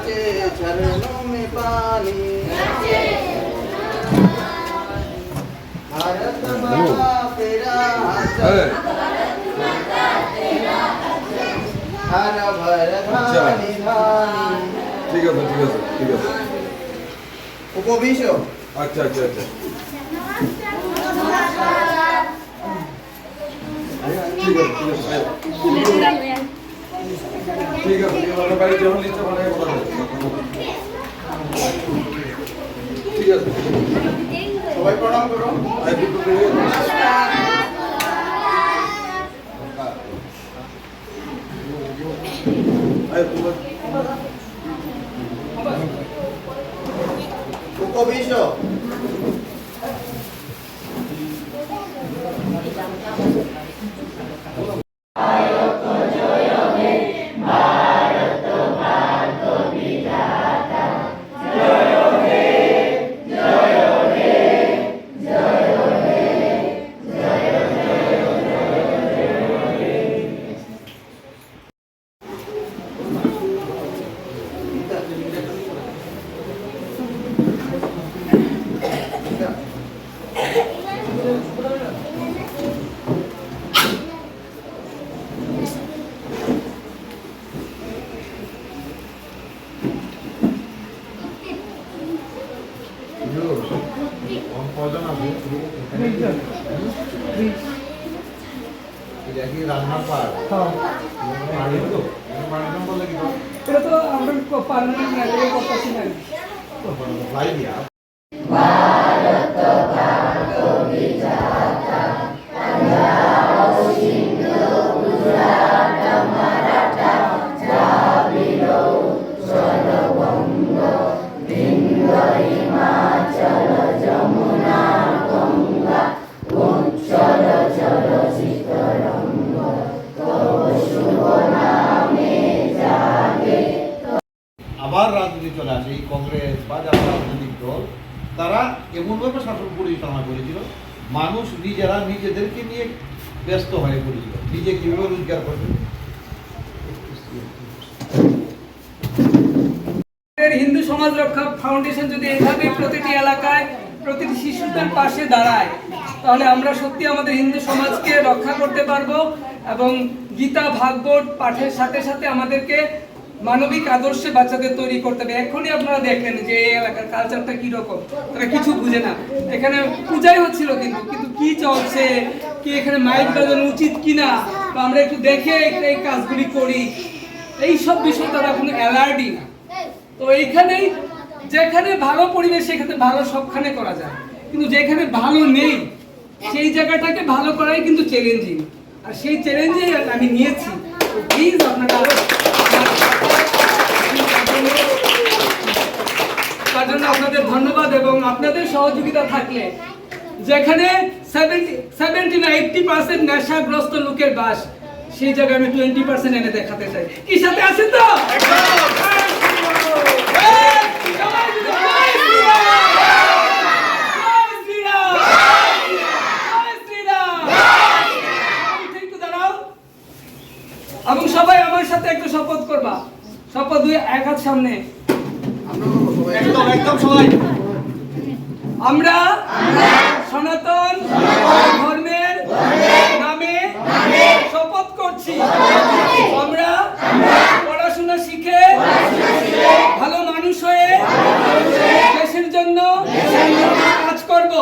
नाचे झरनों में पानी भारत माता तेरा हर भर धानी धानी ঠিক আছে ঠিক আছে ঠিক আছে উপবিশ আচ্ছা আচ্ছা আচ্ছা ঠিক আছে ঠিক আছে এবারে বাড়ি যখন লিখতে পারে কথা ঠিক আছে সবাই প্রণাম করো উপবিশ রান্নার পার পানি তো পানি বলে কি এটা তো আমরা পার্লামেন্ট লেভেলে করতেছি না ভাই দিয়া भारत भाग्य विधाता पंजाब सिंध गुजरात मराठा द्राविड़ स्वरबंग विंध्य हिमाचल जमुना गंगा उच्चल जल चितरंग तव शुभ नामे जागे আবার রাজনীতি চলে আসে এই কংগ্রেস বা যারা রাজনৈতিক দল তারা এমনভাবে শাসন পরিচালনা করেছিল মানুষ নিজেরা নিজেদেরকে নিয়ে ব্যস্ত হয়ে পড়েছিল নিজে কীভাবে রোজগার করবে। হিন্দু সমাজ রক্ষা ফাউন্ডেশন যদি এইভাবে প্রতিটি এলাকায় প্রতিটি শিশুদের পাশে দাঁড়ায় তাহলে আমরা সত্যি আমাদের হিন্দু সমাজকে রক্ষা করতে পারবো এবং গীতা ভাগবত পাঠের সাথে সাথে আমাদেরকে মানবিক আদর্শে বাচ্চাদের তৈরি করতে হবে। এখনই আপনারা দেখলেন যে এই এলাকার কালচারটা কিরকম, তারা কিছু বুঝে না। এখানে পূজাই হচ্ছিল কিন্তু কিন্তু কি চলছে, কি এখানে মাইক বাজানো উচিত কিনা, বা আমরা একটু দেখে এই কাজগুলি করি, এই সব বিষয় তারা কোনো অ্যালার্টই না। তো এইখানেই যেখানে ভালো পরিবেশ সেখানে ভালো সবখানে করা যায়, কিন্তু যেখানে ভালো নেই সেই জায়গাটাকে ভালো করাই কিন্তু চ্যালেঞ্জিং, আর সেই চ্যালেঞ্জে আমি নিয়েছি। তো প্লিজ আপনারা তার জন্য আপনাদের ধন্যবাদ এবং আপনাদের সহযোগিতা থাকলে যেখানে 70 না 80% নেশাগ্রস্ত লোকের বাস সেই জায়গায় আমি 20% এনে দেখাতে চাই। কি সাথে আছেন তো? এবং সবাই আমার সাথে একটু শপথ করবা। শপথ দুই এক হাত সামনে। একদম একদম সবাই আমরা সনাতন ধর্মের নামে শপথ করছি আমরা পড়াশোনা শিখে ভালো মানুষ হয়ে দেশের জন্য কাজ করব।